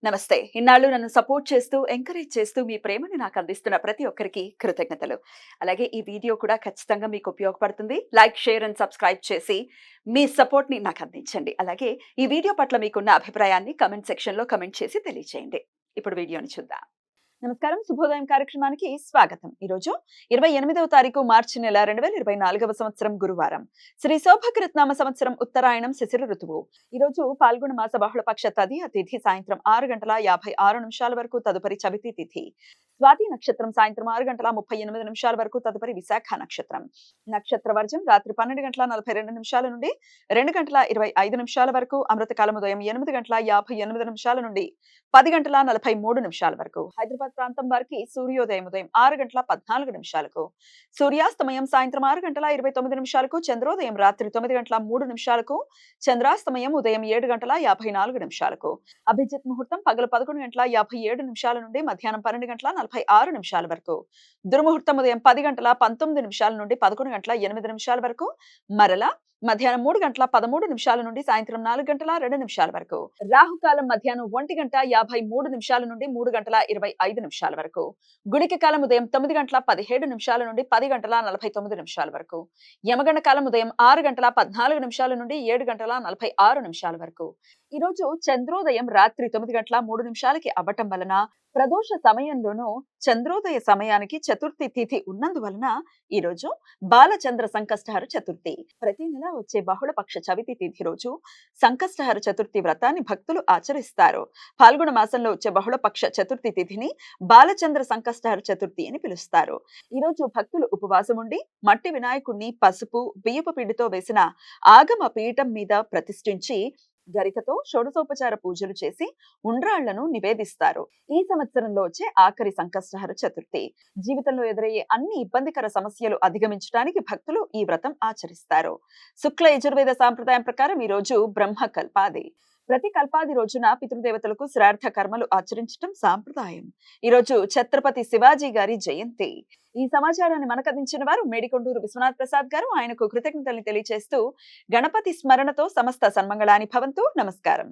నమస్తే. ఇన్నాళ్ళు నన్ను సపోర్ట్ చేస్తూ, ఎంకరేజ్ చేస్తూ మీ ప్రేమని నాకు అందిస్తున్న ప్రతి ఒక్కరికి కృతజ్ఞతలు. అలాగే ఈ వీడియో కూడా ఖచ్చితంగా మీకు ఉపయోగపడుతుంది. లైక్, షేర్ అండ్ సబ్స్క్రైబ్ చేసి మీ సపోర్ట్‌ని నాకు అందించండి. అలాగే ఈ వీడియో పట్ల మీకున్న అభిప్రాయాన్ని కామెంట్ సెక్షన్‌లో కామెంట్ చేసి తెలియజేయండి. ఇప్పుడు వీడియోని చూద్దాం. నమస్కారం. శుభోదయం కార్యక్రమానికి స్వాగతం. ఈరోజు 28వ తారీఖు మార్చి నెల 2024వ సంవత్సరం గురువారం. శ్రీ శోభకృత్నామ సంవత్సరం ఉత్తరాయణం శిశిర ఋతువు. ఈరోజు పాల్గొన మాస బహుళపక్ష తదియ తిథి సాయంత్రం 6:56 వరకు, తదుపరి చవితి తిథి. స్వాతి నక్షత్రం సాయంత్రం 6:38 వరకు, తదుపరి విశాఖ నక్షత్రం. నక్షత్ర వర్జం రాత్రి 12:42 నుండి 2:25 వరకు, అమృతకాలం ఉదయం 8:58 నుండి 10:43 వరకు. హైదరాబాద్ ప్రాంతం వారికి సూర్యోదయం ఉదయం 6:14 సూర్యాస్తమయం సాయంత్రం 6:29 చంద్రోదయం రాత్రి 9:03 చంద్రాస్తమయం ఉదయం 7:54 అభిజిత్ ముహూర్తం పగలు 11:57 నుండి మధ్యాహ్నం 12:46 వరకు. దుర్ముహూర్తం ఉదయం 10:19 నుండి 11:08 వరకు. మరలా మధ్యాహ్నం 3:13 నుండి సాయంత్రం 4:02 వరకు. రాహుకాలం మధ్యాహ్నం 1:53 నుండి 3:25 వరకు. గుళిక కాలం ఉదయం 9:17 నుండి 10:49 వరకు. యమగండ కాలం ఉదయం 6:14 నుండి 7:46 వరకు. ఈ రోజు చంద్రోదయం రాత్రి 9:03 అవ్వటం వలన ప్రదోష సమయంలోనూ చంద్రోదయ సమయానికి చతుర్థి తిథి ఉన్నందువలన ఈ రోజు బాలచంద్ర సంకష్టహర చతుర్థి. ప్రతి నెల వచ్చే బహుళపక్ష చవితి తిథి రోజు సంకష్టహర చతుర్థి వ్రతాన్ని భక్తులు ఆచరిస్తారు. పాల్గొన మాసంలో వచ్చే బహుళపక్ష చతుర్థి తిథిని బాలచంద్ర సంకష్టహర చతుర్థి అని పిలుస్తారు. ఈ రోజు భక్తులు ఉపవాసం ఉండి మట్టి వినాయకుడిని పసుపు బియ్యపు పిండితో వేసిన ఆగమ పీఠం మీద ప్రతిష్ఠించి గరికతో షోడశోపచార పూజలు చేసి ఉండ్రాళ్లను నివేదిస్తారు. ఈ సంవత్సరంలో వచ్చే ఆఖరి సంకష్టహర చతుర్థి. జీవితంలో ఎదురయ్యే అన్ని ఇబ్బందికర సమస్యలు అధిగమించడానికి భక్తులు ఈ వ్రతం ఆచరిస్తారు. శుక్ల యజుర్వేద సాంప్రదాయం ప్రకారం ఈ రోజు బ్రహ్మ కల్పాది. ప్రతి కల్పాది రోజున పితృదేవతలకు శ్రార్థ కర్మలు ఆచరించడం సాంప్రదాయం. ఈ రోజు ఛత్రపతి శివాజీ గారి జయంతి. ఈ సమాచారాన్ని మనకు అందించిన వారు మేడికొండూరు విశ్వనాథ్ ప్రసాద్ గారు. ఆయనకు కృతజ్ఞతల్ని తెలియజేస్తూ గణపతి స్మరణతో సమస్త సన్మంగళాని భవంతు. నమస్కారం.